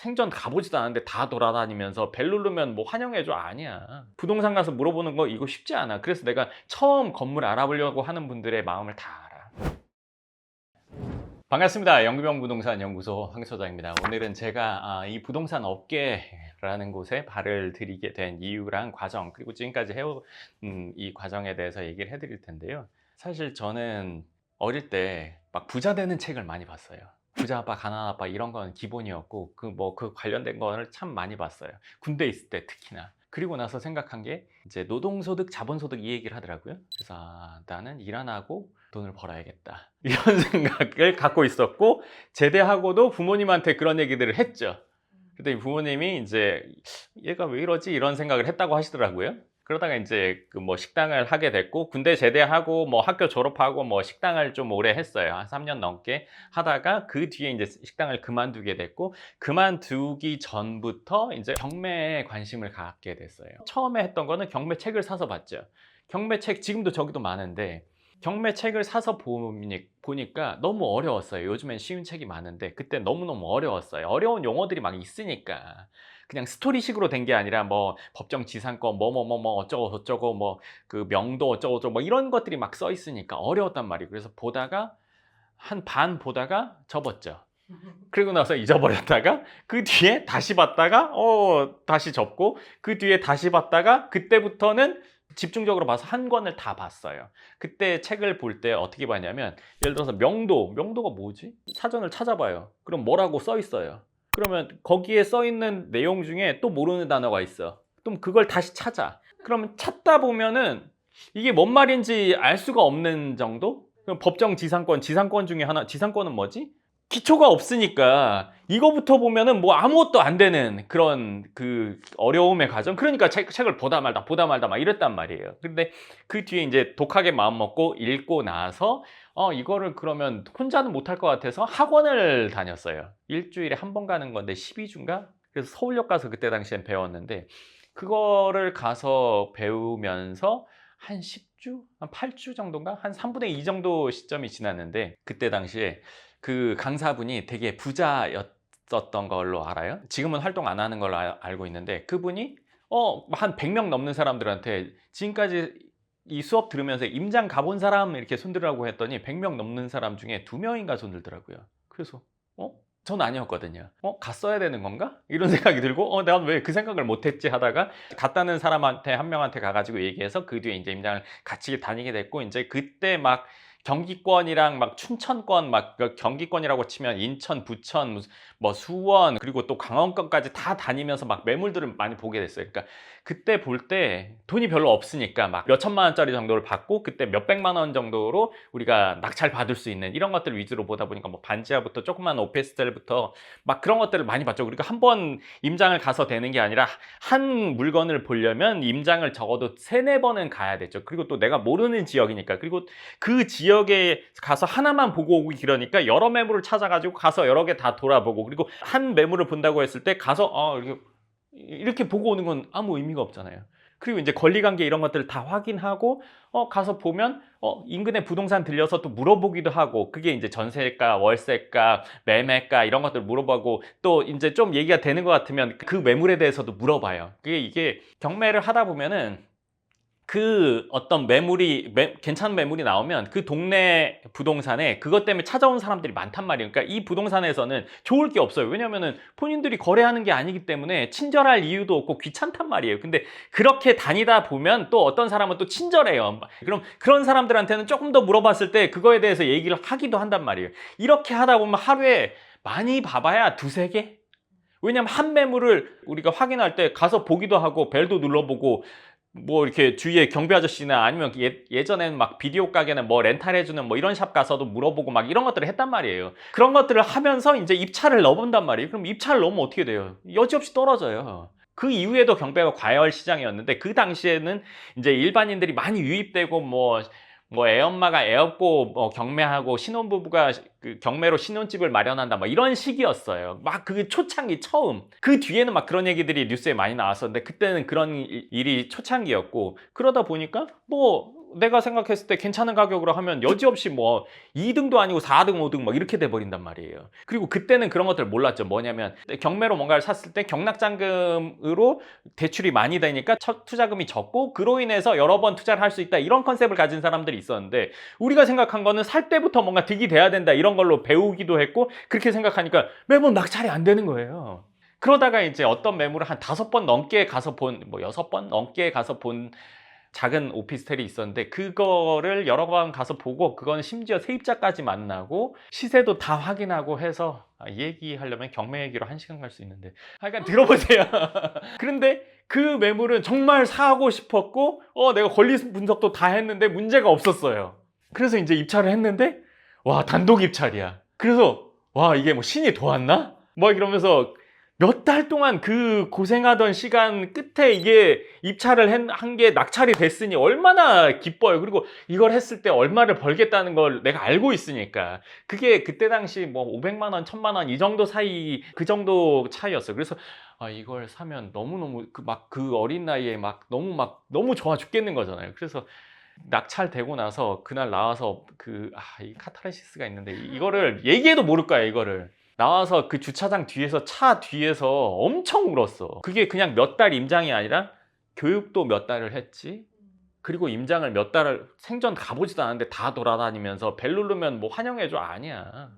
생전 가보지도 않았는데 다 돌아다니면서 벨 누르면 뭐 환영해줘? 아니야. 부동산 가서 물어보는 거 이거 쉽지 않아. 그래서 내가 처음 건물 알아보려고 하는 분들의 마음을 다 알아. 반갑습니다. 영규병 부동산 연구소 황 소장입니다. 오늘은 제가 이 부동산 업계라는 곳에 발을 들이게 된 이유랑 과정, 그리고 지금까지 해온 이 과정에 대해서 얘기를 해드릴 텐데요. 사실 저는 어릴 때 막 부자 되는 책을 많이 봤어요. 부자 아빠, 가난한 아빠 이런 건 기본이었고 그 관련된 거를 참 많이 봤어요. 군대 있을 때 특히나. 그리고 나서 생각한 게 이제 노동소득, 자본소득 이 얘기를 하더라고요. 그래서 나는 일 안 하고 돈을 벌어야겠다 이런 생각을 갖고 있었고, 제대하고도 부모님한테 그런 얘기들을 했죠. 그랬더니 부모님이 이제 얘가 왜 이러지 이런 생각을 했다고 하시더라고요. 그러다가 이제 그 뭐 식당을 하게 됐고, 군대 제대하고 뭐 학교 졸업하고 뭐 식당을 좀 오래 했어요. 한 3년 넘게 하다가 그 뒤에 이제 식당을 그만두게 됐고, 그만두기 전부터 이제 경매에 관심을 갖게 됐어요. 처음에 했던 거는 경매 책을 사서 봤죠. 경매 책 지금도 저기도 많은데, 경매 책을 사서 보니까 너무 어려웠어요. 요즘엔 쉬운 책이 많은데 그때 너무너무 어려웠어요. 어려운 용어들이 막 있으니까. 그냥 스토리식으로 된 게 아니라 뭐 법정 지상권 뭐 어쩌고 저쩌고 뭐 그 명도 어쩌고 저쩌고 뭐 이런 것들이 막 써 있으니까 어려웠단 말이에요. 그래서 보다가 한 반 보다가 접었죠. 그리고 나서 잊어버렸다가 그 뒤에 다시 봤다가 다시 접고, 그 뒤에 다시 봤다가 그때부터는 집중적으로 봐서 한 권을 다 봤어요. 그때 책을 볼 때 어떻게 봤냐면, 예를 들어서 명도가 뭐지? 사전을 찾아봐요. 그럼 뭐라고 써 있어요. 그러면 거기에 써 있는 내용 중에 또 모르는 단어가 있어. 그럼 그걸 다시 찾아. 그러면 찾다 보면은 이게 뭔 말인지 알 수가 없는 정도? 그럼 법정 지상권 중에 하나, 지상권은 뭐지? 기초가 없으니까 이거부터 보면은 뭐 아무것도 안 되는 그런 그 어려움의 과정. 그러니까 책을 보다 말다 막 이랬단 말이에요. 근데 그 뒤에 이제 독하게 마음 먹고 읽고 나서 이거를 그러면 혼자는 못할 것 같아서 학원을 다녔어요. 일주일에 한 번 가는 건데 12주인가? 그래서 서울역 가서 그때 당시엔 배웠는데, 그거를 가서 배우면서 한 10주? 한 8주 정도인가? 한 3분의 2 정도 시점이 지났는데, 그때 당시에 그 강사분이 되게 부자였었던 걸로 알아요. 지금은 활동 안 하는 걸로 알고 있는데, 그분이 한 100명 넘는 사람들한테 지금까지 이 수업 들으면서 임장 가본 사람 이렇게 손들라고 했더니 100명 넘는 사람 중에 2명인가 손들더라고요. 그래서 전 아니었거든요. 갔어야 되는 건가? 이런 생각이 들고, 내가 왜 그 생각을 못했지 하다가 갔다는 사람한테 한 명한테 가가지고 얘기해서 그 뒤에 이제 임장을 같이 다니게 됐고, 이제 그때 막 경기권이랑 막 춘천권, 막 경기권이라고 치면 인천, 부천, 뭐 수원, 그리고 또 강원권까지 다 다니면서 막 매물들을 많이 보게 됐어요. 그러니까 그때 볼 때 돈이 별로 없으니까 막 몇 천만 원짜리 정도를 받고, 그때 몇 백만 원 정도로 우리가 낙찰 받을 수 있는 이런 것들 위주로 보다 보니까 뭐 반지하부터 조그만 오피스텔부터 막 그런 것들을 많이 봤죠. 그러니까 한 번 임장을 가서 되는 게 아니라 한 물건을 보려면 임장을 적어도 3-4번은 가야 되죠. 그리고 또 내가 모르는 지역이니까, 그리고 그 지역에 가서 하나만 보고 오기 그러니까 여러 매물을 찾아가지고 가서 여러 개 다 돌아보고, 그리고 한 매물을 본다고 했을 때 가서 이렇게 보고 오는 건 아무 의미가 없잖아요. 그리고 이제 권리관계 이런 것들을 다 확인하고 가서 보면 인근에 부동산 들려서 또 물어보기도 하고, 그게 이제 전세가, 월세가, 매매가 이런 것들 물어보고, 또 이제 좀 얘기가 되는 것 같으면 그 매물에 대해서도 물어봐요. 이게 경매를 하다 보면은 그 어떤 괜찮은 매물이 나오면 그 동네 부동산에 그것 때문에 찾아온 사람들이 많단 말이에요. 그러니까 이 부동산에서는 좋을 게 없어요. 왜냐면은 본인들이 거래하는 게 아니기 때문에 친절할 이유도 없고 귀찮단 말이에요. 근데 그렇게 다니다 보면 또 어떤 사람은 또 친절해요. 그럼 그런 사람들한테는 조금 더 물어봤을 때 그거에 대해서 얘기를 하기도 한단 말이에요. 이렇게 하다 보면 하루에 많이 봐봐야 2-3개? 왜냐면 한 매물을 우리가 확인할 때 가서 보기도 하고 벨도 눌러보고, 뭐 이렇게 주위에 경비 아저씨나 아니면 예전에는 막 비디오 가게는 뭐 렌탈해주는 뭐 이런 샵 가서도 물어보고 막 이런 것들을 했단 말이에요. 그런 것들을 하면서 이제 입찰을 넣어본단 말이에요. 그럼 입찰을 넣으면 어떻게 돼요? 여지없이 떨어져요. 그 이후에도 경매가 과열 시장이었는데, 그 당시에는 이제 일반인들이 많이 유입되고 뭐 애엄마가 애 업고 경매하고 신혼부부가 그 경매로 신혼집을 마련한다 막 이런 시기였어요. 막 그 초창기 처음. 그 뒤에는 막 그런 얘기들이 뉴스에 많이 나왔었는데, 그때는 그런 일이 초창기였고, 그러다 보니까 뭐 내가 생각했을 때 괜찮은 가격으로 하면 여지없이 뭐 2등도 아니고 4등, 5등 막 이렇게 돼버린단 말이에요. 그리고 그때는 그런 것들 몰랐죠. 뭐냐면 경매로 뭔가를 샀을 때 경락잔금으로 대출이 많이 되니까 첫 투자금이 적고 그로 인해서 여러 번 투자를 할 수 있다, 이런 컨셉을 가진 사람들이 있었는데, 우리가 생각한 거는 살 때부터 뭔가 득이 돼야 된다, 이런 걸로 배우기도 했고 그렇게 생각하니까 매번 낙찰이 안 되는 거예요. 그러다가 이제 어떤 매물을 한 5번 넘게 가서 본, 뭐 6번 넘게 가서 본 작은 오피스텔이 있었는데, 그거를 여러 번 가서 보고, 그건 심지어 세입자까지 만나고 시세도 다 확인하고 해서, 이 얘기하려면 경매 얘기로 1시간 갈 수 있는데, 하여간 들어보세요. 그런데 그 매물은 정말 사고 싶었고 내가 권리 분석도 다 했는데 문제가 없었어요. 그래서 이제 입찰을 했는데, 와, 단독 입찰이야. 그래서 와, 이게 뭐 신이 도왔나? 뭐 이러면서 몇 달 동안 그 고생하던 시간 끝에 이게 입찰을 한 게 낙찰이 됐으니 얼마나 기뻐요. 그리고 이걸 했을 때 얼마를 벌겠다는 걸 내가 알고 있으니까. 그게 그때 당시 뭐 500만 원, 1000만 원 이 정도 사이, 그 정도 차이였어요. 그래서 이걸 사면 너무너무 그 어린 나이에 너무 좋아 죽겠는 거잖아요. 그래서 낙찰되고 나서 그날 나와서 이 카타르시스가 있는데, 이거를 얘기해도 모를 거야. 이거를 나와서 그 주차장 뒤에서, 차 뒤에서 엄청 울었어. 그게 그냥 몇 달 임장이 아니라 교육도 몇 달을 했지, 그리고 임장을 몇 달을, 생전 가보지도 않았는데 다 돌아다니면서 벨 누르면 뭐 환영해줘? 아니야.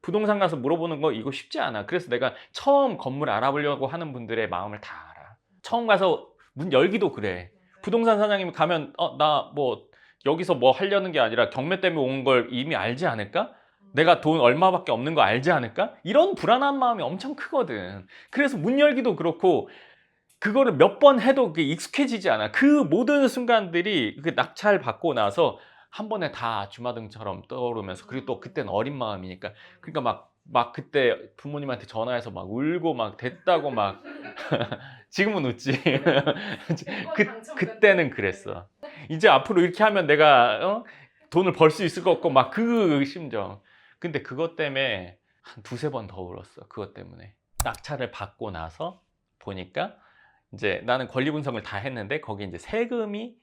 부동산 가서 물어보는 거 이거 쉽지 않아. 그래서 내가 처음 건물 알아보려고 하는 분들의 마음을 다 알아. 처음 가서 문 열기도 그래. 부동산 사장님이 가면 나 뭐 여기서 뭐 하려는 게 아니라 경매 때문에 온 걸 이미 알지 않을까? 내가 돈 얼마밖에 없는 거 알지 않을까? 이런 불안한 마음이 엄청 크거든. 그래서 문 열기도 그렇고, 그거를 몇 번 해도 그게 익숙해지지 않아. 그 모든 순간들이 그 낙찰 받고 나서 한 번에 다 주마등처럼 떠오르면서, 그리고 또 그때는 어린 마음이니까, 그러니까 그때 부모님한테 전화해서 막 울고 막 됐다고 막 지금은 웃지. 그때는 그랬어. 이제 앞으로 이렇게 하면 내가 돈을 벌 수 있을 것 같고 막 그 심정. 근데 그것 때문에 한 2~3번 더 울었어. 그것 때문에. 낙찰을 받고 나서 보니까 이제 나는 권리 분석을 다 했는데, 거기 이제 세금이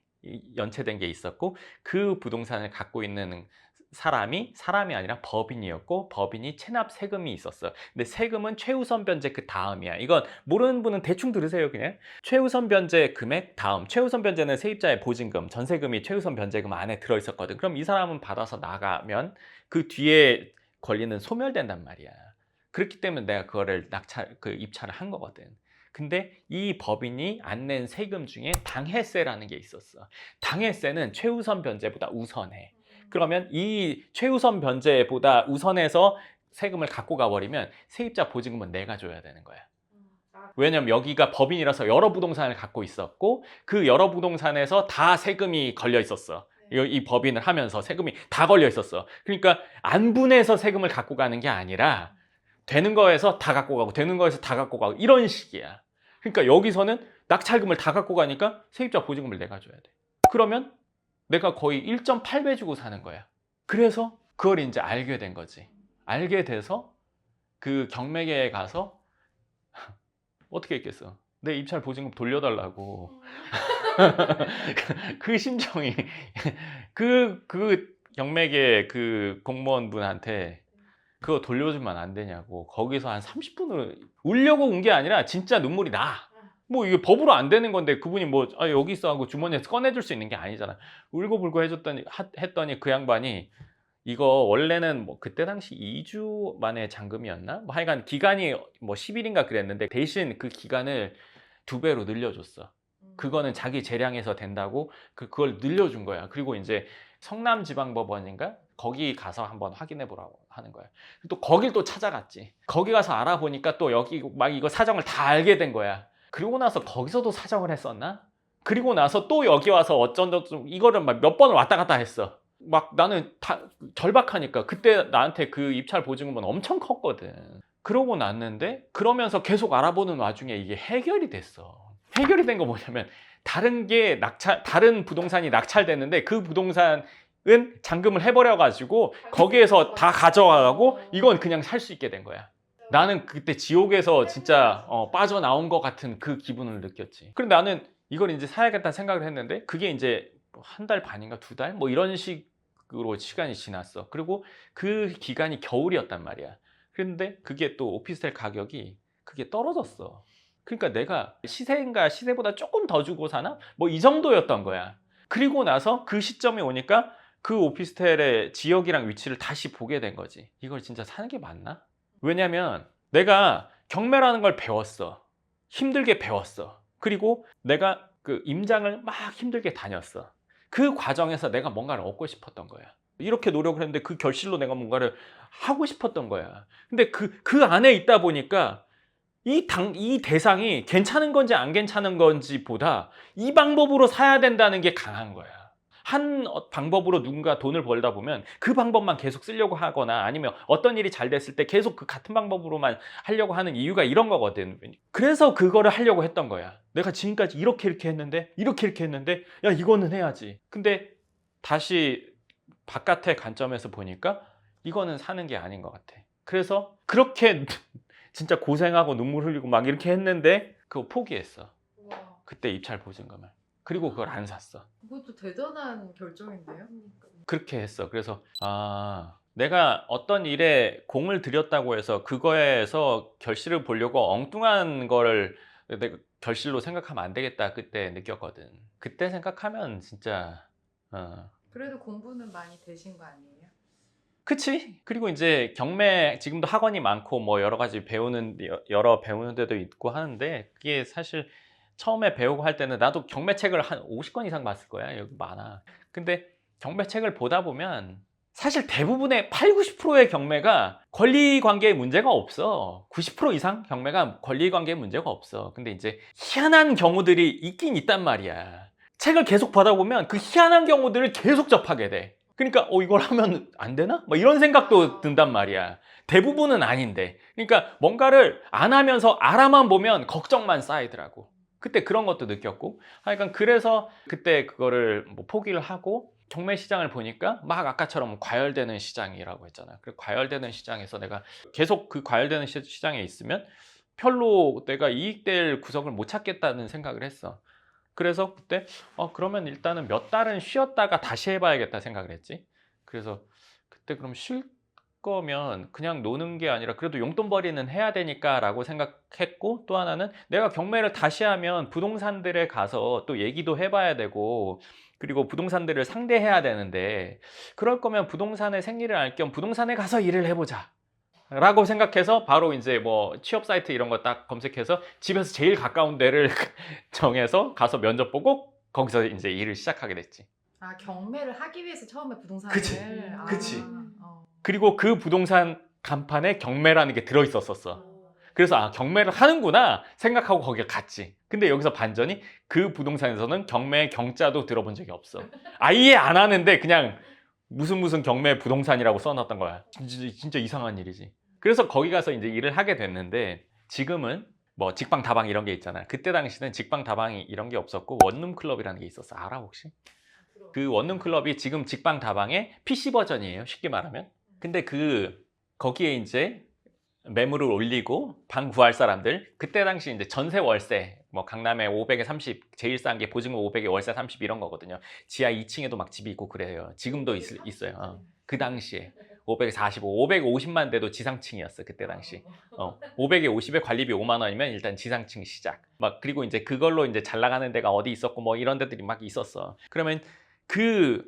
연체된 게 있었고, 그 부동산을 갖고 있는 사람이 아니라 법인이었고, 법인이 체납 세금이 있었어. 근데 세금은 최우선 변제 그 다음이야. 이건 모르는 분은 대충 들으세요. 그냥 최우선 변제 금액 다음. 최우선 변제는 세입자의 보증금, 전세금이 최우선 변제금 안에 들어있었거든. 그럼 이 사람은 받아서 나가면 그 뒤에 권리는 소멸된단 말이야. 그렇기 때문에 내가 그거를 입찰을 한 거거든. 근데 이 법인이 안 낸 세금 중에 당해세라는 게 있었어. 당해세는 최우선 변제보다 우선해. 그러면 이 최우선 변제보다 우선해서 세금을 갖고 가버리면 세입자 보증금은 내가 줘야 되는 거야. 왜냐면 여기가 법인이라서 여러 부동산을 갖고 있었고, 그 여러 부동산에서 다 세금이 걸려 있었어. 이 법인을 하면서 세금이 다 걸려 있었어. 그러니까 안분해서 세금을 갖고 가는 게 아니라 되는 거에서 다 갖고 가고 되는 거에서 다 갖고 가고 이런 식이야. 그러니까 여기서는 낙찰금을 다 갖고 가니까 세입자 보증금을 내가 줘야 돼. 그러면 내가 거의 1.8배 주고 사는 거야. 그래서 그걸 이제 알게 된 거지. 알게 돼서 그 경매계에 가서 어떻게 했겠어? 내 입찰 보증금 돌려달라고. 그 심정이 그 경매계 그 공무원분한테 그거 돌려주면 안 되냐고, 거기서 한 30분을 울려고 온 게 아니라 진짜 눈물이 나. 뭐 이게 법으로 안 되는 건데 그분이 뭐 여기 있어 하고 주머니에서 꺼내줄 수 있는 게 아니잖아. 울고불고 했더니 그 양반이 이거 원래는 뭐 그때 당시 2주 만에 잔금이었나? 뭐 하여간 기간이 뭐 10일인가 그랬는데, 대신 그 기간을 2배로 늘려줬어. 그거는 자기 재량에서 된다고 그걸 늘려준 거야. 그리고 이제 성남지방법원인가? 거기 가서 한번 확인해 보라고 하는 거야. 또 거길 또 찾아갔지. 거기 가서 알아보니까 또 여기 막 이거 사정을 다 알게 된 거야. 그리고 나서 거기서도 사정을 했었나? 그리고 나서 또 여기 와서 어쩐저쩐 이거를 막 몇 번을 왔다 갔다 했어. 막 나는 다 절박하니까. 그때 나한테 그 입찰 보증금은 엄청 컸거든. 그러고 났는데, 그러면서 계속 알아보는 와중에 이게 해결이 됐어. 해결이 된 거 뭐냐면, 다른 부동산이 낙찰됐는데 그 부동산은 잔금을 해버려가지고 거기에서 다 가져가고 이건 그냥 살 수 있게 된 거야. 나는 그때 지옥에서 진짜 빠져나온 것 같은 그 기분을 느꼈지. 그런데 나는 이걸 이제 사야겠다는 생각을 했는데, 그게 이제 한 달 반인가 2달? 뭐 이런 식으로 시간이 지났어. 그리고 그 기간이 겨울이었단 말이야. 그런데 그게 또 오피스텔 가격이 그게 떨어졌어. 그러니까 내가 시세인가 시세보다 조금 더 주고 사나? 뭐 이 정도였던 거야. 그리고 나서 그 시점이 오니까 그 오피스텔의 지역이랑 위치를 다시 보게 된 거지. 이걸 진짜 사는 게 맞나? 왜냐면 내가 경매라는 걸 배웠어. 힘들게 배웠어. 그리고 내가 그 임장을 막 힘들게 다녔어. 그 과정에서 내가 뭔가를 얻고 싶었던 거야. 이렇게 노력을 했는데 그 결실로 내가 뭔가를 하고 싶었던 거야. 근데 그 안에 있다 보니까 이 대상이 괜찮은 건지 안 괜찮은 건지 보다 이 방법으로 사야 된다는 게 강한 거야. 한 방법으로 누군가 돈을 벌다 보면 그 방법만 계속 쓰려고 하거나 아니면 어떤 일이 잘 됐을 때 계속 그 같은 방법으로만 하려고 하는 이유가 이런 거거든. 그래서 그거를 하려고 했던 거야. 내가 지금까지 이렇게 했는데 이렇게 했는데 야 이거는 해야지. 근데 다시 바깥의 관점에서 보니까 이거는 사는 게 아닌 것 같아. 그래서 그렇게 진짜 고생하고 눈물 흘리고 막 이렇게 했는데 그거 포기했어. 와, 그때 입찰 보증금을. 그리고 그걸 안 샀어. 그것도 대단한 결정인데요. 그렇게 했어. 그래서 내가 어떤 일에 공을 들였다고 해서 그거에서 결실을 보려고 엉뚱한 거를 내가 결실로 생각하면 안 되겠다 그때 느꼈거든. 그때 생각하면 진짜 그래도 공부는 많이 되신 거 아니에요? 그치? 그리고 이제 경매 지금도 학원이 많고 뭐 여러 가지 여러 배우는 데도 있고 하는데 그게 사실 처음에 배우고 할 때는 나도 경매책을 한 50권 이상 봤을 거야. 여기 많아. 근데 경매책을 보다 보면 사실 대부분의 8, 90%의 경매가 권리 관계에 문제가 없어. 90% 이상 경매가 권리 관계에 문제가 없어. 근데 이제 희한한 경우들이 있긴 있단 말이야. 책을 계속 받아보면 그 희한한 경우들을 계속 접하게 돼. 그러니까 이걸 하면 안 되나? 뭐 이런 생각도 든단 말이야. 대부분은 아닌데. 그러니까 뭔가를 안 하면서 알아만 보면 걱정만 쌓이더라고. 그때 그런 것도 느꼈고. 하여간 그래서 그때 그거를 뭐 포기를 하고 경매 시장을 보니까 막 아까처럼 과열되는 시장이라고 했잖아. 그 과열되는 시장에서 내가 계속 그 과열되는 시장에 있으면 별로 내가 이익될 구석을 못 찾겠다는 생각을 했어. 그래서 그때 그러면 일단은 몇 달은 쉬었다가 다시 해봐야겠다 생각을 했지. 그래서 그때 그럼 쉴 거면 그냥 노는 게 아니라 그래도 용돈벌이는 해야 되니까 라고 생각했고, 또 하나는 내가 경매를 다시 하면 부동산들에 가서 또 얘기도 해봐야 되고 그리고 부동산들을 상대해야 되는데, 그럴 거면 부동산의 생리를 알 겸 부동산에 가서 일을 해보자 라고 생각해서 바로 이제 뭐 취업 사이트 이런 거 딱 검색해서 집에서 제일 가까운 데를 정해서 가서 면접 보고 거기서 이제 일을 시작하게 됐지. 아, 경매를 하기 위해서 처음에 부동산을. 그치. 아, 그치. 어. 그리고 그 부동산 간판에 경매라는 게 들어있었어. 그래서 경매를 하는구나 생각하고 거기에 갔지. 근데 여기서 반전이 그 부동산에서는 경매 경자도 들어본 적이 없어. 아예 안 하는데 그냥 무슨 경매 부동산이라고 써놨던 거야. 진짜 이상한 일이지. 그래서 거기 가서 이제 일을 하게 됐는데, 지금은 뭐 직방 다방 이런 게 있잖아. 그때 당시는 직방 다방이 이런 게 없었고 원룸 클럽이라는 게 있었어. 알아 혹시? 그 원룸 클럽이 지금 직방 다방의 PC 버전이에요. 쉽게 말하면. 근데 거기에 이제 매물을 올리고 방 구할 사람들, 그때 당시 이제 전세 월세, 뭐 강남에 500에 30 제일 싼 게 보증금 500에 월세 30 이런 거거든요. 지하 2층에도 막 집이 있고 그래요. 지금도 있어요. 그 당시에 500에 45, 550만 대도 지상층이었어 그때 당시. 500에 50에 관리비 5만 원이면 일단 지상층 시작. 막 그리고 이제 그걸로 이제 잘 나가는 데가 어디 있었고 뭐 이런 데들이 막 있었어. 그러면 그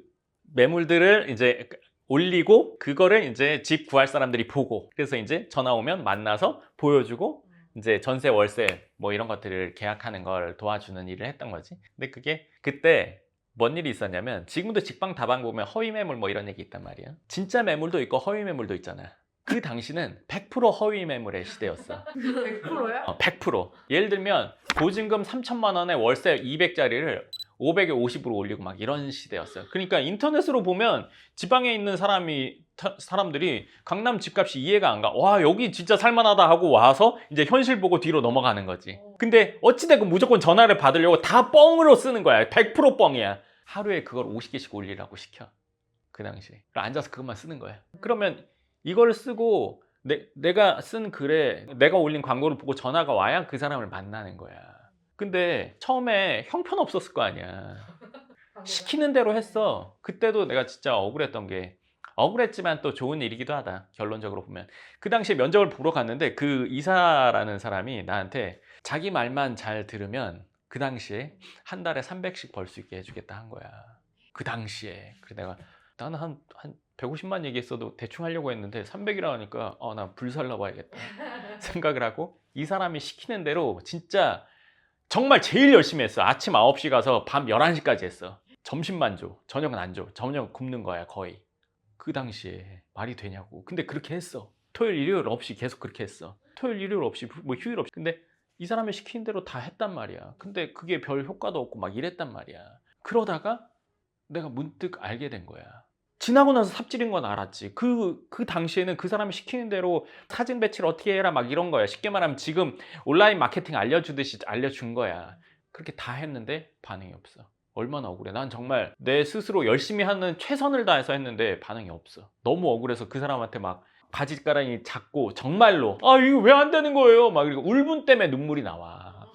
매물들을 이제 올리고 그거를 이제 집 구할 사람들이 보고, 그래서 이제 전화 오면 만나서 보여주고 이제 전세 월세 뭐 이런 것들을 계약하는 걸 도와주는 일을 했던 거지. 근데 그게 그때 뭔 일이 있었냐면, 지금도 직방 다방 보면 허위 매물 뭐 이런 얘기 있단 말이야. 진짜 매물도 있고 허위 매물도 있잖아. 그 당시는 100% 허위 매물의 시대였어. 100%야? 100%. 예를 들면 보증금 3천만 원에 월세 200짜리를 500에 50으로 올리고 막 이런 시대였어요. 그러니까 인터넷으로 보면 지방에 있는 사람들이 강남 집값이 이해가 안 가. 와, 여기 진짜 살만하다 하고 와서 이제 현실 보고 뒤로 넘어가는 거지. 근데 어찌됐건 무조건 전화를 받으려고 다 뻥으로 쓰는 거야. 100% 뻥이야. 하루에 그걸 50개씩 올리라고 시켜. 그 당시에. 앉아서 그것만 쓰는 거야. 그러면 이걸 쓰고 내가 쓴 글에 내가 올린 광고를 보고 전화가 와야 그 사람을 만나는 거야. 근데 처음에 형편 없었을 거 아니야. 시키는 대로 했어. 그때도 내가 진짜 억울했던 게 억울했지만 또 좋은 일이기도 하다. 결론적으로 보면. 그 당시에 면접을 보러 갔는데 그 이사라는 사람이 나한테 자기 말만 잘 들으면 그 당시에 한 달에 300씩 벌 수 있게 해주겠다 한 거야. 그 당시에. 그래 내가 나는 한 150만 얘기했어도 대충 하려고 했는데 300이라 하니까 나 불살라 봐야겠다 생각을 하고 이 사람이 시키는 대로 진짜 정말 제일 열심히 했어. 아침 9시 가서 밤 11시까지 했어. 점심만 줘. 저녁은 안 줘. 저녁 굶는 거야 거의. 그 당시에 말이 되냐고. 근데 그렇게 했어. 토요일 일요일 없이 계속 그렇게 했어. 토요일 일요일 없이 뭐 휴일 없이. 근데 이 사람이 시키는 대로 다 했단 말이야. 근데 그게 별 효과도 없고 막 이랬단 말이야. 그러다가 내가 문득 알게 된 거야. 지나고 나서 삽질인 건 알았지. 그 당시에는 그 사람이 시키는 대로 사진 배치를 어떻게 해라 막 이런 거야. 쉽게 말하면 지금 온라인 마케팅 알려주듯이 알려준 거야. 그렇게 다 했는데 반응이 없어. 얼마나 억울해. 난 정말 내 스스로 열심히 하는 최선을 다해서 했는데 반응이 없어. 너무 억울해서 그 사람한테 막 바지가랑이 잡고 정말로 이거 왜 안 되는 거예요? 막 이러고 울분 때문에 눈물이 나와.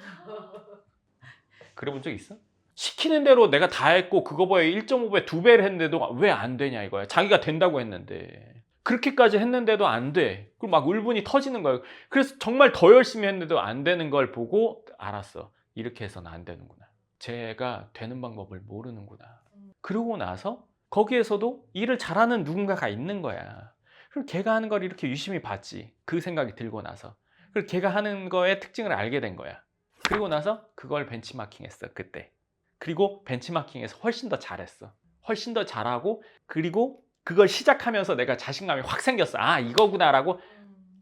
그래 본 적 있어? 시키는 대로 내가 다 했고 그거보다 1.5배, 2배를 했는데도 왜 안 되냐 이거야. 자기가 된다고 했는데. 그렇게까지 했는데도 안 돼. 그리고 막 울분이 터지는 거야. 그래서 정말 더 열심히 했는데도 안 되는 걸 보고 알았어. 이렇게 해서는 안 되는구나. 제가 되는 방법을 모르는구나. 그러고 나서 거기에서도 일을 잘하는 누군가가 있는 거야. 그럼 걔가 하는 걸 이렇게 유심히 봤지. 그 생각이 들고 나서. 그리고 걔가 하는 거의 특징을 알게 된 거야. 그리고 나서 그걸 벤치마킹했어. 그때. 그리고 벤치마킹에서 훨씬 더 잘했어. 훨씬 더 잘하고 그리고 그걸 시작하면서 내가 자신감이 확 생겼어. 이거구나라고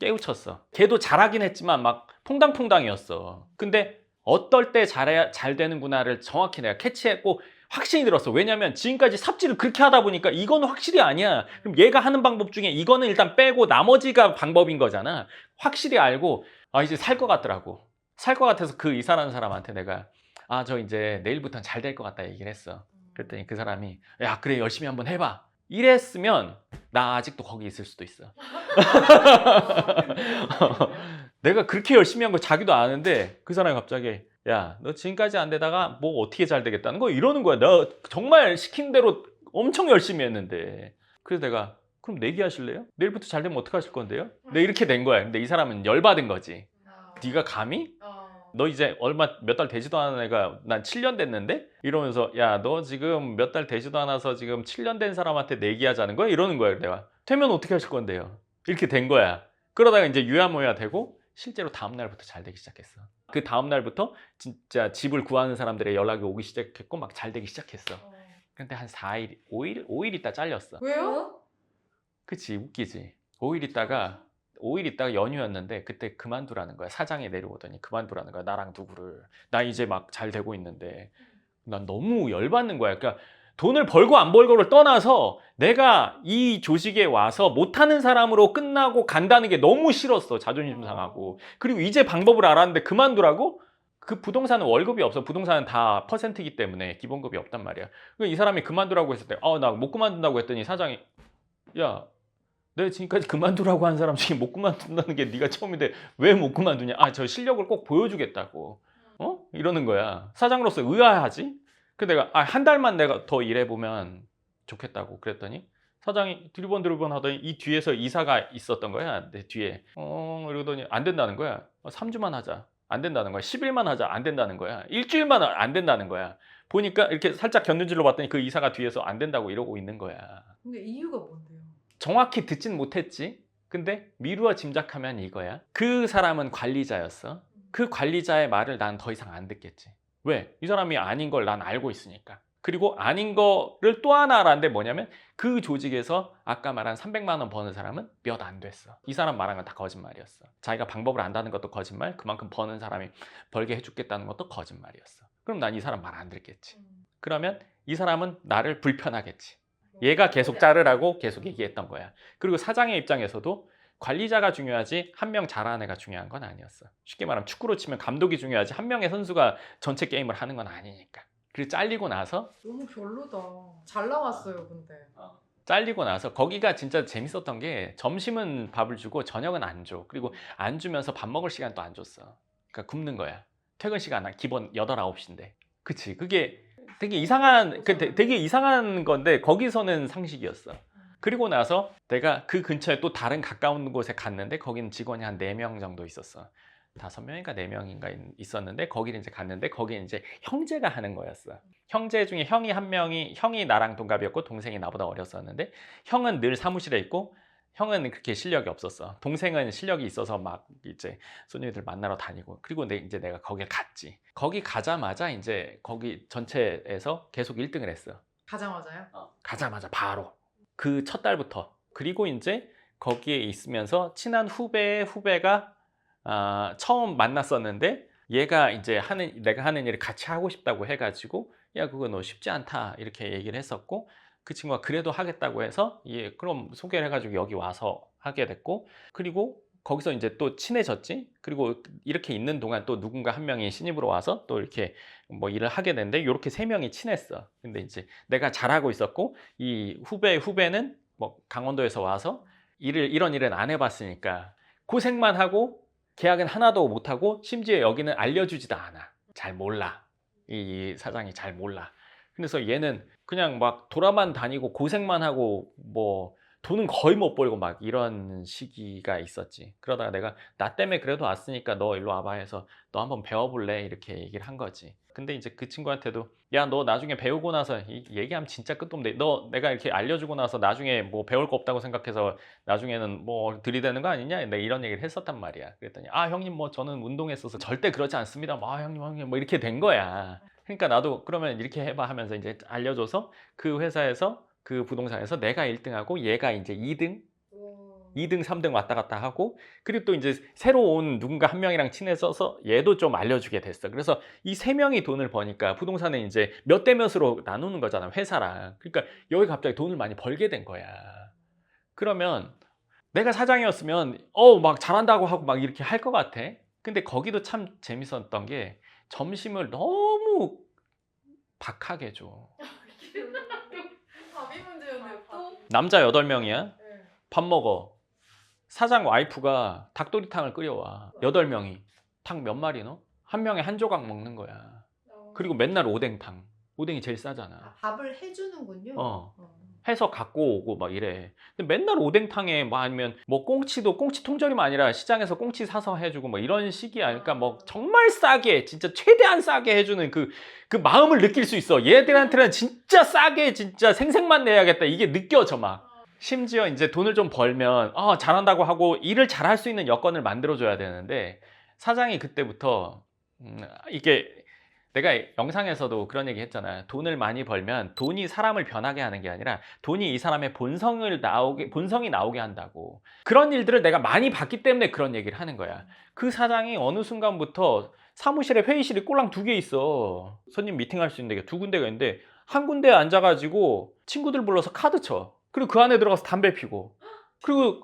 깨우쳤어. 걔도 잘하긴 했지만 막 퐁당퐁당이었어. 근데 어떨 때 잘해야 잘 되는구나를 정확히 내가 캐치했고 확신이 들었어. 왜냐면 지금까지 삽질을 그렇게 하다 보니까 이거는 확실히 아니야. 그럼 얘가 하는 방법 중에 이거는 일단 빼고 나머지가 방법인 거잖아. 확실히 알고 이제 살 것 같더라고. 살 것 같아서 그 이사라는 사람한테 내가 저 이제 내일부터는 잘 될 것 같다 얘기를 했어. 그랬더니 그 사람이 야 그래 열심히 한번 해봐. 이랬으면 나 아직도 거기 있을 수도 있어. 내가 그렇게 열심히 한 거 자기도 아는데 그 사람이 갑자기 야 너 지금까지 안 되다가 뭐 어떻게 잘 되겠다는 거 이러는 거야. 나 정말 시킨 대로 엄청 열심히 했는데. 그래서 내가 그럼 내기하실래요? 내일부터 잘 되면 어떻게 하실 건데요? 내 이렇게 된 거야. 근데 이 사람은 열받은 거지. 네가 감히? 너 이제 몇 달 되지도 않은 애가 난 7년 됐는데? 이러면서 야 너 지금 몇 달 되지도 않아서 지금 7년 된 사람한테 내기하자는 거야? 이러는 거야. 내가 되면 어떻게 하실 건데요? 이렇게 된 거야. 그러다가 이제 유야무야 되고 실제로 다음 날부터 잘 되기 시작했어. 그 다음 날부터 진짜 집을 구하는 사람들의 연락이 오기 시작했고 막 잘 되기 시작했어. 근데 한 4일, 5일 있다 잘렸어. 왜요? 그치 웃기지. 5일 있다가 연휴였는데 그때 그만두라는 거야. 사장이 내려오더니 그만두라는 거야. 나랑 누구를. 나 이제 막 잘 되고 있는데 난 너무 열받는 거야. 그러니까 돈을 벌고 안 벌고를 떠나서 내가 이 조직에 와서 못하는 사람으로 끝나고 간다는 게 너무 싫었어. 자존심 상하고. 그리고 이제 방법을 알았는데 그만두라고? 그 부동산은 월급이 없어. 부동산은 다 퍼센트이기 때문에 기본급이 없단 말이야. 이 사람이 그만두라고 했을 때 나 못 그만둔다고 했더니 사장이 야 내가 지금까지 그만두라고 한 사람 중에 못 그만둔다는 게 네가 처음인데 왜 못 그만두냐? 저 실력을 꼭 보여주겠다고. 이러는 거야. 사장으로서 의아하지? 그래서 내가 한 달만 내가 더 일해보면 좋겠다고 그랬더니 사장이 드리번 하더니 이 뒤에서 이사가 있었던 거야. 내 뒤에. 이러더니 안 된다는 거야. 3주만 하자. 안 된다는 거야. 10일만 하자. 안 된다는 거야. 일주일만 안 된다는 거야. 보니까 이렇게 살짝 견눈질로 봤더니 그 이사가 뒤에서 안 된다고 이러고 있는 거야. 근데 이유가 뭔데요? 정확히 듣진 못했지. 근데 미루어 짐작하면 이거야. 그 사람은 관리자였어. 그 관리자의 말을 난 더 이상 안 듣겠지. 왜? 이 사람이 아닌 걸 난 알고 있으니까. 그리고 아닌 거를 또 하나 알았는데 뭐냐면 그 조직에서 아까 말한 300만 원 버는 사람은 몇 안 됐어. 이 사람 말한 건 다 거짓말이었어. 자기가 방법을 안다는 것도 거짓말, 그만큼 버는 사람이 벌게 해주겠다는 것도 거짓말이었어. 그럼 난 이 사람 말 안 듣겠지. 그러면 이 사람은 나를 불편하겠지. 얘가 계속 자르라고 계속 얘기했던 거야. 그리고 사장의 입장에서도 관리자가 중요하지 한 명 잘하는 애가 중요한 건 아니었어. 쉽게 말하면 축구로 치면 감독이 중요하지 한 명의 선수가 전체 게임을 하는 건 아니니까. 그리고 잘리고 나서 너무 별로다. 잘 나왔어요, 근데. 잘리고 나서 거기가 진짜 재밌었던 게 점심은 밥을 주고 저녁은 안 줘. 그리고 안 주면서 밥 먹을 시간도 안 줬어. 그러니까 굶는 거야. 퇴근 시간 기본 8, 9시인데. 그치. 그게 되게 이상한 되게 이상한 건데 거기서는 상식이었어. 그리고 나서 내가 그 근처에 또 다른 가까운 곳에 갔는데 거기는 직원이 한 4명 정도 있었어. 5명인가 4명인가 있었는데 거기를 이제 갔는데 거기는 이제 형제가 하는 거였어. 형제 중에 형이 한 명이 형이 나랑 동갑이었고 동생이 나보다 어렸었는데 형은 늘 사무실에 있고 형은 그렇게 실력이 없었어. 동생은 실력이 있어서 막 이제 손님들 만나러 다니고 그리고 이제 내가 거길 갔지. 거기 가자마자 이제 거기 전체에서 계속 1등을 했어. 가자마자요? 가자마자 바로 그 첫 달부터. 그리고 이제 거기에 있으면서 친한 후배가 처음 만났었는데 얘가 이제 내가 하는 일을 같이 하고 싶다고 해가지고 야 그거 너 쉽지 않다 이렇게 얘기를 했었고 그 친구가 그래도 하겠다고 해서 그럼 소개를 해가지고 여기 와서 하게 됐고 그리고 거기서 이제 또 친해졌지. 그리고 이렇게 있는 동안 또 누군가 한 명이 신입으로 와서 또 이렇게 뭐 일을 하게 됐는데 이렇게 3명이 친했어. 근데 이제 내가 잘하고 있었고 이 후배는 뭐 강원도에서 와서 이런 일은 안 해봤으니까 고생만 하고 계약은 하나도 못하고 심지어 여기는 알려주지도 않아. 잘 몰라. 이 사장이 잘 몰라. 그래서 얘는 그냥 막 돌아만 다니고 고생만 하고 뭐 돈은 거의 못 벌고 막 이런 시기가 있었지. 그러다가 내가 나 때문에 그래도 왔으니까 너 일로 와봐 해서 너 한번 배워볼래? 이렇게 얘기를 한 거지. 근데 이제 그 친구한테도 야 너 나중에 배우고 나서 얘기하면 진짜 끝도 없는데 너 내가 이렇게 알려주고 나서 나중에 뭐 배울 거 없다고 생각해서 나중에는 뭐 들이대는 거 아니냐? 내가 이런 얘기를 했었단 말이야. 그랬더니 아 형님 뭐 저는 운동했어서 절대 그러지 않습니다. 뭐 형님 뭐 이렇게 된 거야. 그러니까 나도 그러면 이렇게 해봐 하면서 이제 알려줘서 그 회사에서 그 부동산에서 내가 1등하고 얘가 이제 2등 3등 왔다 갔다 하고 그리고 또 이제 새로 온 누군가 한 명이랑 친해져서 얘도 좀 알려주게 됐어. 그래서 이 3명이 돈을 버니까 부동산은 이제 몇 대 몇으로 나누는 거잖아 회사랑. 그러니까 여기 갑자기 돈을 많이 벌게 된 거야. 그러면 내가 사장이었으면 막 잘한다고 하고 막 이렇게 할 것 같아. 근데 거기도 참 재밌었던 게 점심을 너무 박하게 줘. 답이 문제였네요. 또? 남자 8명이야. 네. 밥 먹어. 사장 와이프가 닭도리탕을 끓여와. 8명이. 닭 몇 마리 넣어? 한 명에 한 조각 먹는 거야. 그리고 맨날 오뎅탕. 오뎅이 제일 싸잖아. 밥을 해주는군요. 해서 갖고 오고 막 이래. 근데 맨날 오뎅탕에 뭐 아니면 뭐 꽁치 통조림이 아니라 시장에서 꽁치 사서 해주고 뭐 이런 식이야. 그러니까 뭐 정말 싸게 진짜 최대한 싸게 해주는 그 마음을 느낄 수 있어. 얘들한테는 진짜 싸게 진짜 생색만 내야겠다. 이게 느껴져 막. 심지어 이제 돈을 좀 벌면 잘한다고 하고 일을 잘할 수 있는 여건을 만들어줘야 되는데 사장이 그때부터 이게 내가 영상에서도 그런 얘기 했잖아. 돈을 많이 벌면 돈이 사람을 변하게 하는 게 아니라 돈이 이 사람의 본성이 나오게 한다고. 그런 일들을 내가 많이 봤기 때문에 그런 얘기를 하는 거야. 그 사장이 어느 순간부터 사무실에 회의실이 꼴랑 2개 있어. 손님 미팅할 수 있는 데가 2군데가 있는데 한 군데에 앉아가지고 친구들 불러서 카드 쳐. 그리고 그 안에 들어가서 담배 피고. 그리고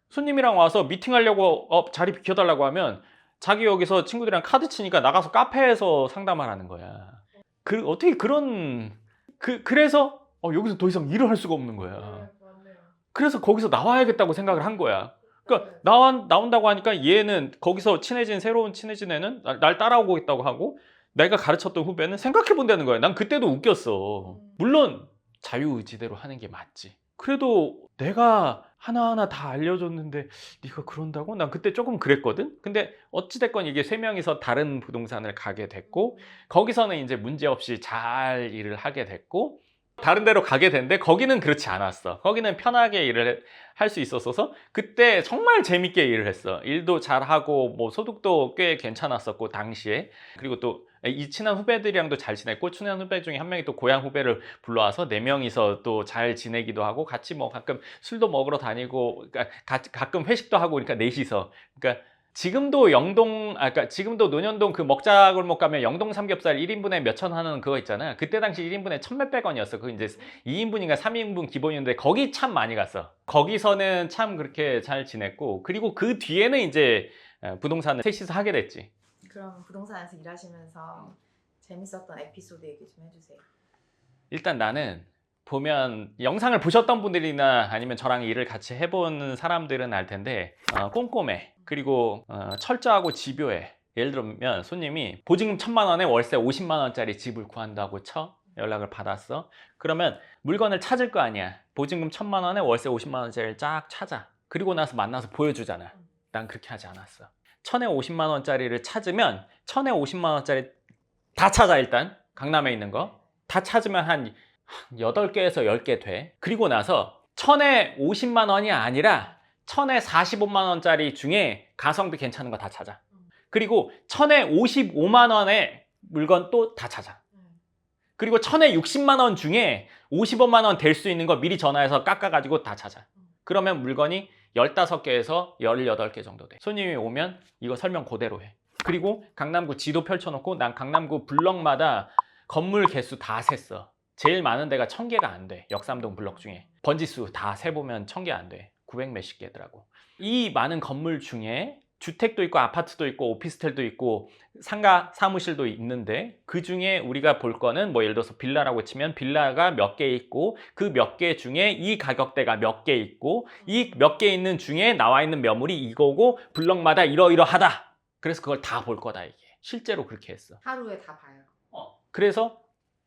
손님이랑 와서 미팅하려고 자리 비켜달라고 하면 자기 여기서 친구들이랑 카드 치니까 나가서 카페에서 상담을 하는 거야. 어떻게 그래서 여기서 더 이상 일을 할 수가 없는 거야. 맞네요. 그래서 거기서 나와야겠다고 생각을 한 거야. 그러니까 나온다고 하니까 얘는 거기서 새로운 친해진 애는 날 따라오고 있다고 하고 내가 가르쳤던 후배는 생각해 본다는 거야. 난 그때도 웃겼어. 물론 자유의지대로 하는 게 맞지. 그래도 내가 하나하나 다 알려줬는데 네가 그런다고? 난 그때 조금 그랬거든? 근데 어찌됐건 이게 3명이서 다른 부동산을 가게 됐고 거기서는 이제 문제없이 잘 일을 하게 됐고 다른 데로 가게 됐는데 거기는 그렇지 않았어. 거기는 편하게 일을 할 수 있었어서 그때 정말 재밌게 일을 했어. 일도 잘하고 뭐 소득도 꽤 괜찮았었고 당시에. 그리고 또 이 친한 후배들이랑도 잘 지냈고 친한 후배 중에 한 명이 또 고향 후배를 불러와서 4명이서 또 잘 지내기도 하고 같이 뭐 가끔 술도 먹으러 다니고 그러니까 가끔 회식도 하고 그러니까 넷이서. 그러니까 지금도 그러니까 지금도 논현동 그 먹자골목 가면 영동 삼겹살 1인분에 몇천 하는 그거 있잖아. 그때 당시 1인분에 1,몇백 원이었어. 그거 이제 2인분인가 3인분 기본이었는데 거기 참 많이 갔어. 거기서는 참 그렇게 잘 지냈고 그리고 그 뒤에는 이제 부동산을 셋이서 하게 됐지. 그럼 부동산에서 일하시면서 재밌었던 에피소드 얘기 좀 해주세요. 일단 나는 보면 영상을 보셨던 분들이나 아니면 저랑 일을 같이 해본 사람들은 알 텐데 꼼꼼해. 그리고 철저하고 집요해. 예를 들면 손님이 보증금 1,000만 원에 월세 50만 원짜리 집을 구한다고 쳐. 연락을 받았어. 그러면 물건을 찾을 거 아니야. 보증금 1,000만 원에 월세 50만 원짜리를 쫙 찾아. 그리고 나서 만나서 보여주잖아. 난 그렇게 하지 않았어. 1,000에 50만 원짜리를 찾으면 1,000에 50만 원짜리 다 찾아. 일단 강남에 있는 거 다 찾으면 한 8개에서 10개 돼. 그리고 나서 1,000에 50만 원이 아니라 1,000에 45만 원짜리 중에 가성비 괜찮은 거 다 찾아. 그리고 1,000에 55만 원의 물건 또 다 찾아. 그리고 1,000에 60만 원 중에 55만 원 될 수 있는 거 미리 전화해서 깎아가지고 다 찾아. 그러면 물건이 15개에서 18개 정도 돼. 손님이 오면 이거 설명 그대로 해. 그리고 강남구 지도 펼쳐놓고 난 강남구 블럭마다 건물 개수 다 셌어. 제일 많은 데가 1,000개가 안 돼. 역삼동 블럭 중에. 번지수 다 세보면 1,000개 안 돼. 900 몇십 개더라고. 이 많은 건물 중에 주택도 있고 아파트도 있고 오피스텔도 있고 상가 사무실도 있는데 그 중에 우리가 볼 거는 뭐 예를 들어서 빌라라고 치면 빌라가 몇 개 있고 그 몇 개 중에 이 가격대가 몇 개 있고 이 몇 개 있는 중에 나와 있는 매물이 이거고 블럭마다 이러이러하다. 그래서 그걸 다 볼 거다 이게. 실제로 그렇게 했어. 하루에 다 봐요. 그래서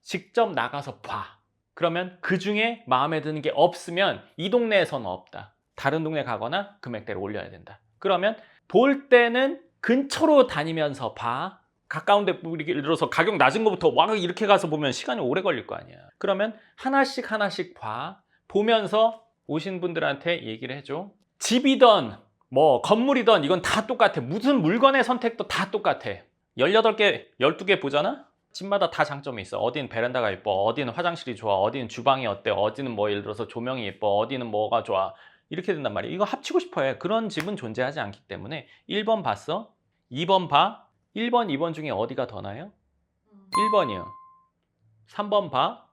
직접 나가서 봐. 그러면 그 중에 마음에 드는 게 없으면 이 동네에서는 없다. 다른 동네 가거나 금액대를 올려야 된다. 그러면 볼 때는 근처로 다니면서 봐. 가까운데 예를 들어서 가격 낮은 거부터 막 이렇게 가서 보면 시간이 오래 걸릴 거 아니야. 그러면 하나씩 하나씩 봐. 보면서 오신 분들한테 얘기를 해줘. 집이든 뭐 건물이든 이건 다 똑같아. 무슨 물건의 선택도 다 똑같아. 18개, 12개 보잖아? 집마다 다 장점이 있어. 어디는 베란다가 예뻐, 어디는 화장실이 좋아, 어디는 주방이 어때, 어디는 뭐 예를 들어서 조명이 예뻐, 어디는 뭐가 좋아. 이렇게 된단 말이야. 이거 합치고 싶어 해. 그런 집은 존재하지 않기 때문에 1번 봤어? 2번 봐? 1번, 2번 중에 어디가 더 나아요? 1번이요. 3번 봐?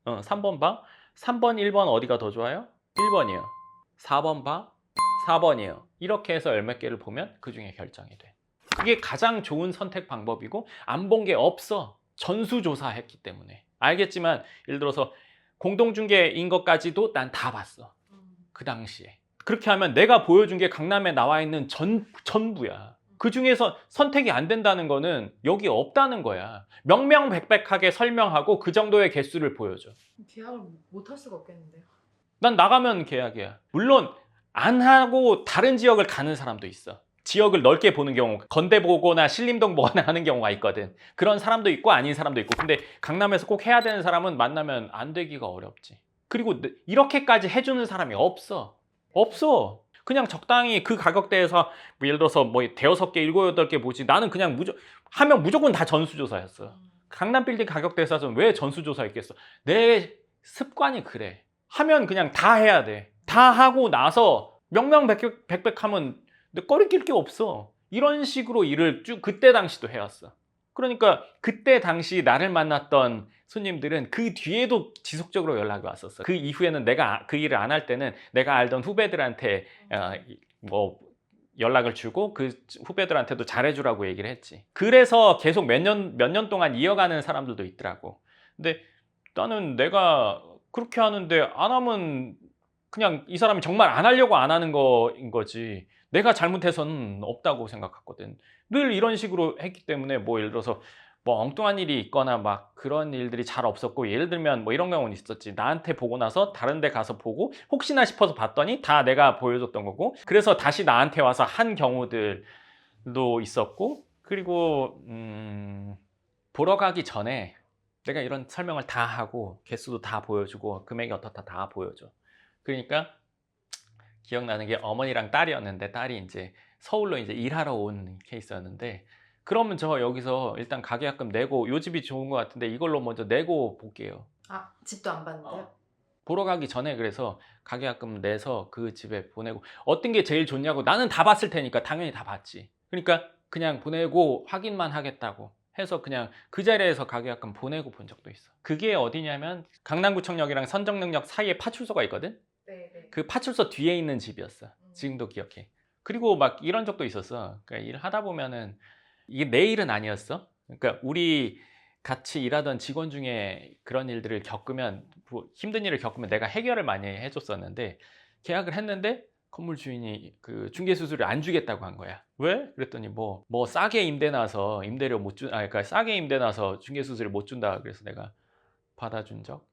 3번 봐? 3번, 1번 어디가 더 좋아요? 1번이요. 4번 봐? 4번이요. 이렇게 해서 열 몇 개를 보면 그 중에 결정이 돼. 그게 가장 좋은 선택 방법이고 안 본 게 없어. 전수조사했기 때문에. 알겠지만 예를 들어서 공동중개인 것까지도 난 다 봤어. 그 당시에. 그렇게 하면 내가 보여준 게 강남에 나와 있는 전부야. 그 중에서 선택이 안 된다는 거는 여기 없다는 거야. 명명백백하게 설명하고 그 정도의 개수를 보여줘. 계약을 못 할 수가 없겠는데요. 난 나가면 계약이야. 물론 안 하고 다른 지역을 가는 사람도 있어. 지역을 넓게 보는 경우, 건대 보거나 신림동 보거나 하는 경우가 있거든. 그런 사람도 있고 아닌 사람도 있고. 근데 강남에서 꼭 해야 되는 사람은 만나면 안 되기가 어렵지. 그리고 이렇게까지 해주는 사람이 없어. 없어. 그냥 적당히 그 가격대에서 뭐 예를 들어서 뭐 대여섯 개, 일곱, 여덟 개 보지. 나는 그냥 하면 무조건 다 전수조사였어. 강남 빌딩 가격대에서 왜 전수조사했겠어? 내 습관이 그래. 하면 그냥 다 해야 돼. 다 하고 나서 명명백백하면 꺼리낄 게 없어. 이런 식으로 일을 쭉 그때 당시도 해왔어. 그러니까 그때 당시 나를 만났던 손님들은 그 뒤에도 지속적으로 연락이 왔었어. 그 이후에는 내가 그 일을 안 할 때는 내가 알던 후배들한테 뭐 연락을 주고 그 후배들한테도 잘해주라고 얘기를 했지. 그래서 계속 몇 년 동안 이어가는 사람들도 있더라고. 근데 나는 내가 그렇게 하는데 안 하면 그냥 이 사람이 정말 안 하려고 안 하는 거인 거지. 내가 잘못해서는 없다고 생각했거든. 늘 이런 식으로 했기 때문에 뭐 예를 들어서 뭐 엉뚱한 일이 있거나 막 그런 일들이 잘 없었고, 예를 들면 뭐 이런 경우는 있었지. 나한테 보고 나서 다른 데 가서 보고 혹시나 싶어서 봤더니 다 내가 보여줬던 거고, 그래서 다시 나한테 와서 한 경우들도 있었고, 그리고 보러 가기 전에 내가 이런 설명을 다 하고 개수도 다 보여주고 금액이 어떻다 다 보여줘. 그러니까 기억나는 게 어머니랑 딸이었는데, 딸이 이제 서울로 이제 일하러 온 케이스였는데, 그러면 저 여기서 일단 가계약금 내고, 요 집이 좋은 것 같은데 이걸로 먼저 내고 볼게요. 아, 집도 안 봤는데요? 보러 가기 전에 그래서 가계약금 내서 그 집에 보내고, 어떤 게 제일 좋냐고, 나는 다 봤을 테니까 당연히 다 봤지. 그러니까 그냥 보내고 확인만 하겠다고 해서 그냥 그 자리에서 가계약금 보내고 본 적도 있어. 그게 어디냐면 강남구청역이랑 선정능력 사이에 파출소가 있거든. 네. 그 파출소 뒤에 있는 집이었어. 지금도 기억해. 그리고 막 이런 적도 있었어. 그러니까 일을 하다 보면은 이게 내 일은 아니었어. 그러니까 우리 같이 일하던 직원 중에 그런 일들을 겪으면, 뭐 힘든 일을 겪으면 내가 해결을 많이 해줬었는데, 계약을 했는데 건물 주인이 그 중개 수수료를 안 주겠다고 한 거야. 왜? 그랬더니 뭐 싸게 임대 나서 임대료 못 준, 그러니까 싸게 임대 나서 중개 수수료 못 준다. 그래서 내가 받아준 적.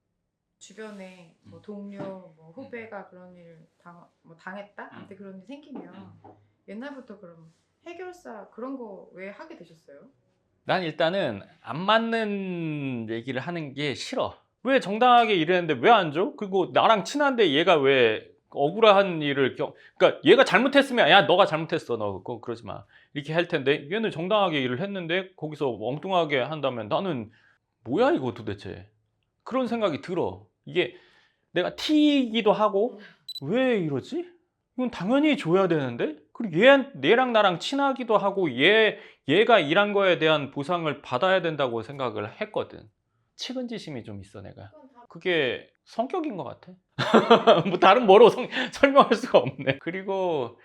주변에 뭐 동료, 뭐 후배가 그런 일을 당했다? 한테 그런 일이 생기면 옛날부터 그럼 해결사 그런 거 왜 하게 되셨어요? 난 일단은 안 맞는 얘기를 하는 게 싫어. 왜 정당하게 일했는데 왜 안 줘? 그리고 나랑 친한데 얘가 왜 억울한 일을 그러니까 얘가 잘못했으면 야 너가 잘못했어 너 그거 그러지 마 이렇게 할 텐데 얘는 정당하게 일을 했는데 거기서 엉뚱하게 한다면 나는 뭐야 이거 도대체 그런 생각이 들어. 이게 내가 튀기도 하고 왜 이러지? 이건 당연히 줘야 되는데? 그리고 얘랑 나랑 친하기도 하고 얘가 일한 거에 대한 보상을 받아야 된다고 생각을 했거든. 측은지심이 좀 있어 내가. 그게 성격인 것 같아. 뭐 다른 뭐로 설명할 수가 없네. 그리고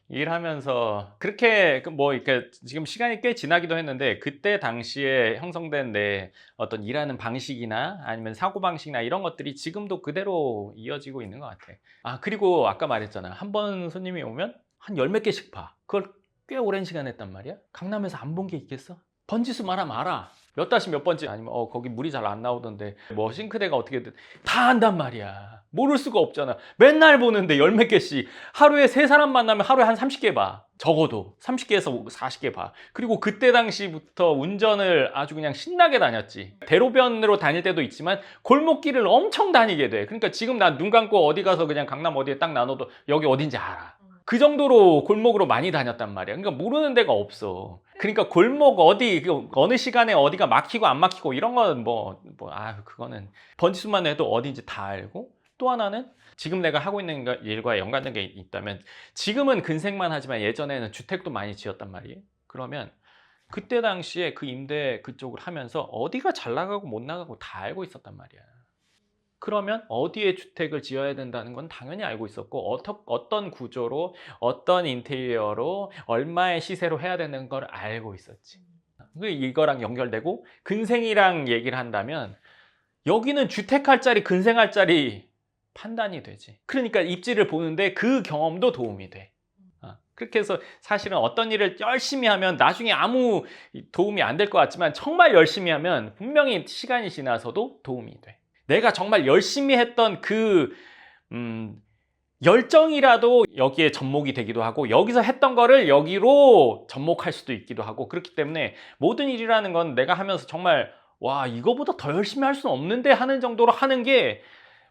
일하면서 그렇게 뭐 이렇게 지금 시간이 꽤 지나기도 했는데 그때 당시에 형성된 내 어떤 일하는 방식이나 아니면 사고 방식이나 이런 것들이 지금도 그대로 이어지고 있는 것 같아. 아 그리고 아까 말했잖아. 한 번 손님이 오면 한 열 몇 개씩 봐. 그걸 꽤 오랜 시간 했단 말이야. 강남에서 안 본 게 있겠어? 번지수 말하면 알아. 몇 다시 몇 번째 아니면 거기 물이 잘 안 나오던데 뭐 싱크대가 어떻게 다 안단 말이야. 모를 수가 없잖아. 맨날 보는데 열 몇 개씩 하루에 세 사람 만나면 하루에 한 30개 봐. 적어도 30개에서 40개 봐. 그리고 그때 당시부터 운전을 아주 그냥 신나게 다녔지. 대로변으로 다닐 때도 있지만 골목길을 엄청 다니게 돼. 그러니까 지금 나 눈 감고 어디 가서 그냥 강남 어디에 딱 나눠도 여기 어딘지 알아. 그 정도로 골목으로 많이 다녔단 말이야. 그러니까 모르는 데가 없어. 그러니까 골목 어느 시간에 어디가 막히고 안 막히고 이런 건 그거는 번지수만 해도 어딘지 다 알고. 또 하나는 지금 내가 하고 있는 일과 연관된 게 있다면 지금은 근생만 하지만 예전에는 주택도 많이 지었단 말이에요. 그러면 그때 당시에 그 임대 그쪽을 하면서 어디가 잘 나가고 못 나가고 다 알고 있었단 말이야. 그러면 어디에 주택을 지어야 된다는 건 당연히 알고 있었고 어떤 구조로 어떤 인테리어로 얼마의 시세로 해야 되는 걸 알고 있었지. 이거랑 연결되고 근생이랑 얘기를 한다면 여기는 주택할 자리 근생할 자리 판단이 되지. 그러니까 입지를 보는데 그 경험도 도움이 돼. 그렇게 해서 사실은 어떤 일을 열심히 하면 나중에 아무 도움이 안 될 것 같지만 정말 열심히 하면 분명히 시간이 지나서도 도움이 돼. 내가 정말 열심히 했던 그 열정이라도 여기에 접목이 되기도 하고 여기서 했던 거를 여기로 접목할 수도 있기도 하고 그렇기 때문에 모든 일이라는 건 내가 하면서 정말 와 이거보다 더 열심히 할 수는 없는데 하는 정도로 하는 게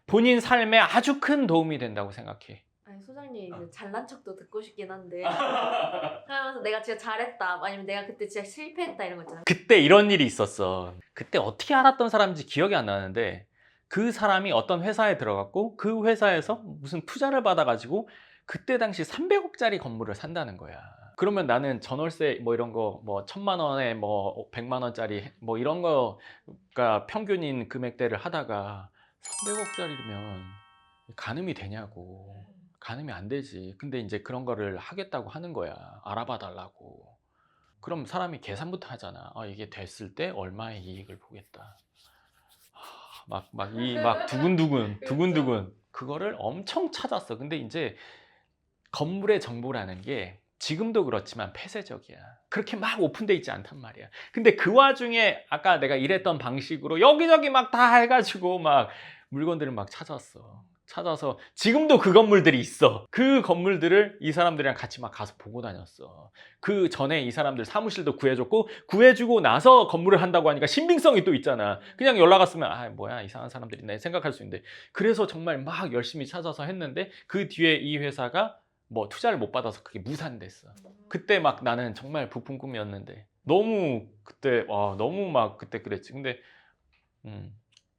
본인 삶에 아주 큰 도움이 된다고 생각해. 아니 소장님 이제 잘난 척도 듣고 싶긴 한데 하면서 내가 진짜 잘했다 아니면 내가 그때 진짜 실패했다 이런 거 있잖아요. 그때 이런 일이 있었어. 그때 어떻게 알았던 사람인지 기억이 안 나는데 그 사람이 어떤 회사에 들어갔고 그 회사에서 무슨 투자를 받아가지고 그때 당시 300억짜리 건물을 산다는 거야. 그러면 나는 전월세 뭐 이런 거 뭐 1,000만 원에 뭐 100만 원짜리 뭐 이런 거가 평균인 금액대를 하다가 300억짜리면 가늠이 되냐고. 가늠이 안 되지. 근데 이제 그런 거를 하겠다고 하는 거야. 알아봐 달라고. 그럼 사람이 계산부터 하잖아. 이게 됐을 때 얼마의 이익을 보겠다. 막 두근두근. 그거를 엄청 찾았어. 근데 이제 건물의 정보라는 게 지금도 그렇지만 폐쇄적이야. 그렇게 막 오픈돼 있지 않단 말이야. 근데 그 와중에 아까 내가 일했던 방식으로 여기저기 막 다 해가지고 막 물건들을 막 찾아서 지금도 그 건물들이 있어. 그 건물들을 이 사람들이랑 같이 막 가서 보고 다녔어. 그 전에 이 사람들 사무실도 구해줬고 구해주고 나서 건물을 한다고 하니까 신빙성이 또 있잖아. 그냥 연락 왔으면 뭐야 이상한 사람들이네 생각할 수 있는데 그래서 정말 막 열심히 찾아서 했는데 그 뒤에 이 회사가 뭐 투자를 못 받아서 그게 무산됐어. 그때 막 나는 정말 부푼 꿈이었는데 너무 그때 너무 막 그때 그랬지. 근데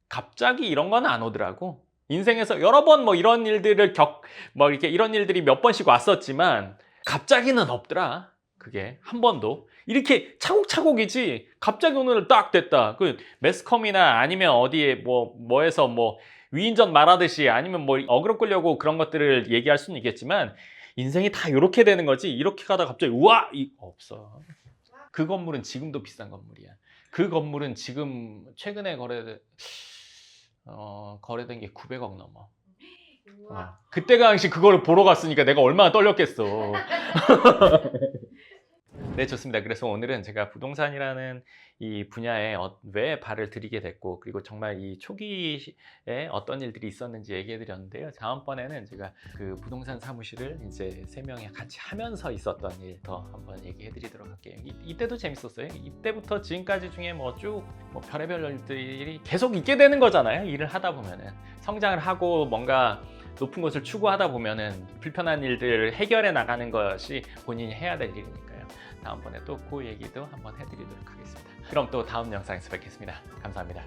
갑자기 이런 건 안 오더라고. 인생에서 여러 번 뭐 이런 일들을 이렇게 이런 일들이 몇 번씩 왔었지만 갑자기는 없더라. 그게 한 번도 이렇게 차곡차곡이지 갑자기 오늘 딱 됐다. 그 매스컴이나 아니면 어디에 뭐에서 위인전 말하듯이 아니면 뭐 어그로 끌려고 그런 것들을 얘기할 수는 있겠지만 인생이 다 이렇게 되는 거지. 이렇게 가다 갑자기 우와 없어. 그 건물은 지금도 비싼 건물이야. 그 건물은 지금 최근에 거래된 게 900억 넘어. 우와. 그때가 당시 그걸 보러 갔으니까 내가 얼마나 떨렸겠어. 네, 좋습니다. 그래서 오늘은 제가 부동산이라는 이 분야에 왜 발을 들이게 됐고, 그리고 정말 이 초기에 어떤 일들이 있었는지 얘기해 드렸는데요. 다음번에는 제가 그 부동산 사무실을 이제 3명이 같이 하면서 있었던 일 더 한번 얘기해 드리도록 할게요. 이때도 재밌었어요. 이때부터 지금까지 중에 뭐 쭉 별의별 일들이 계속 있게 되는 거잖아요. 일을 하다 보면은. 성장을 하고 뭔가 높은 곳을 추구하다 보면은 불편한 일들을 해결해 나가는 것이 본인이 해야 될 일이니까요. 다음번에 또 그 얘기도 한번 해드리도록 하겠습니다. 그럼 또 다음 영상에서 뵙겠습니다. 감사합니다.